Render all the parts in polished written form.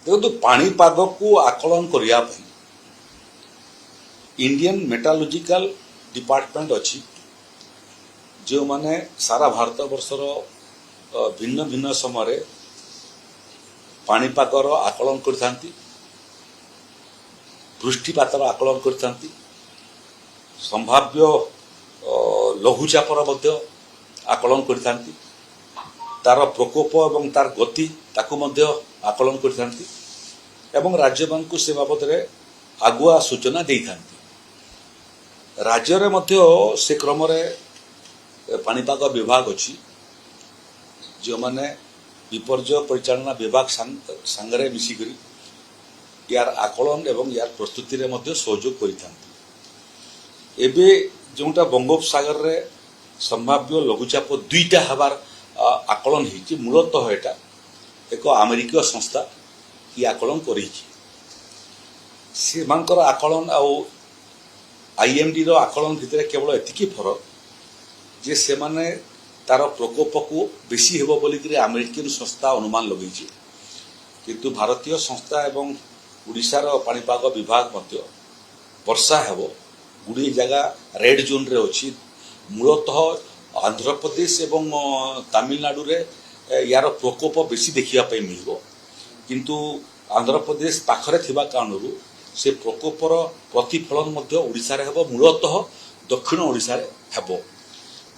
देखो पाणीपाग को आकलन करिया इंडियन मेटालोजिकल डिपार्टमेंट अच्छी जो माने सारा भारत वर्षर भिन्न भिन्न समय पाणीपागर आकलन करथांती वृष्टिपातर आकलन करथांती संभाव्य लघुचापर मध्य आकलन करथांती तार प्रकोप एवं तार गति ताकू मध्य आकलन करथांती एवं राज्यमान को से बाबद आगुआ सूचना देथांती राज्य रे मध्य से क्रम पाणीपाग विभाग अच्छी जो माने विपर्य परिचालना विभाग सांगरे मिसिकरी यार आकलन एवं यार प्रस्तुति रे मध्य सहयोग करिथांती एबे जोटा बंगोपसागर रे संभाव्य लघुचाप दुईटा हबार आकलन होती मूलतः एटा एक अमेरिकीय संस्था की आकलन करी से आकलन आईएमडी रो आकलन भितर केवल एतिकी फरक जे से माने तार प्रकोप को बेसी हेबो बोली अमेरिकन संस्था अनुमान लगे किंतु भारतीय संस्था एवं उड़ीसार पाणीपाग विभाग मध्य वर्षा हेबो गुड़ी जगह रेड जोन रे अछि मूलतः आंध्र प्रदेश एवं तमिलनाडु रे यार प्रकोप बेसी देखिया पई मिलबो किंतु आंध्र प्रदेश पाखरे थिबा कारणरू से प्रकोपर प्रतिफलन मध्य ओडिशा रे हेबो मूलतः दक्षिण ओडिशा रे हेबो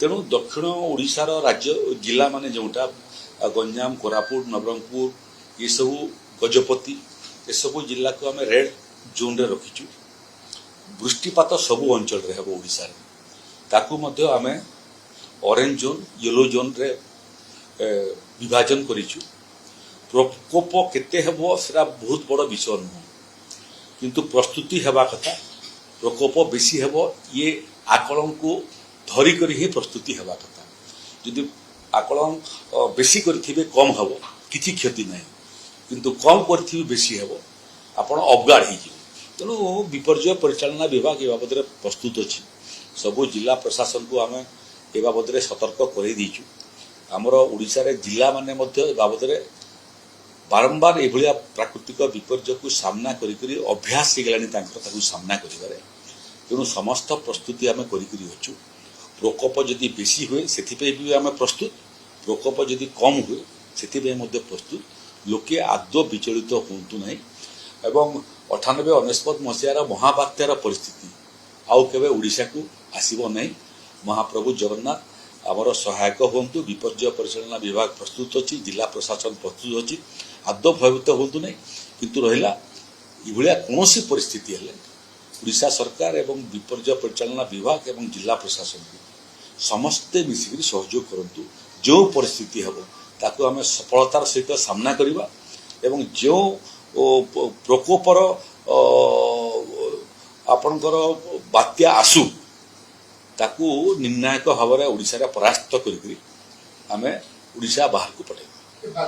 तेणु दक्षिण ओडिशार राज्य जिला माने जोटा गंजाम कोरापुट नवरंगपुर ये सब गजपति ये सब जिला को आम रेड जोन रे रखीचु वृष्टिपात सबु अंचल रे हेबो ओडिशा रे ताकू मध्य आमे ऑरेंज जोन येलो जोन रे विभाजन करिचु प्रकोप केते हेबो सेरा बहुत बड़ विषय नुह किंतु प्रस्तुति हेबा कथा प्रकोप बेसी हेबो ये आकलन को धरी करी ही प्रस्तुति हेबा कथा यदि आकलन बेसी करथिबे कम हेबो किछि क्षति नाही किंतु कम करथिबे बेसी हेबो आपण अवगाढ़ ही तेणु विपर्य परिचालना विभाग ए बाबद प्रस्तुत अछि सबु जिला प्रशासन को आमे ए बाबद सतर्क कर दीचु आमर ओडिशा रे जिला माने मध्य ए बाबद बारंबार एभलिया प्राकृतिक विपर्य को सामना करी अभ्यास हो गलानी सामना करिबारे तेणु समस्त प्रस्तुति आमे करी अछु प्रकोप जदि बेसी हुए सेथिपे भी आमे प्रस्तुत प्रकोप जदि कम हुए सेथिपे मध्य प्रस्तुत लोके आदौ विचलित होंतु नहीं एवं 98-99 मसीहार महाबात्यार परिस्थिति आउ केबे ओडिशा को आसीबो नहीं महाप्रभु जगन्नाथ आमर सहायक होंतु विपर्य परिचालना विभाग प्रस्तुत अच्छी जिला प्रशासन प्रस्तुत अच्छी आदौ भयभीत होंतु नहीं किंतु रहिला इभलिया कोनोसी परिस्थिति हेले ओडिशा सरकार एवं विपर्य परिचालना विभाग एवं जिला प्रशासन को समस्ते मिसिकरी सहयोग करंतु जो परिस्थिति हेबो ताकू आमे सफलतार सहित सामना करिबा एवं जो प्रकोपर आपणकर बात्या आसु ताकू निर्णायक भाव में ओडिशा परास्त करी आमे ओडिशा बाहर को पठाइबा।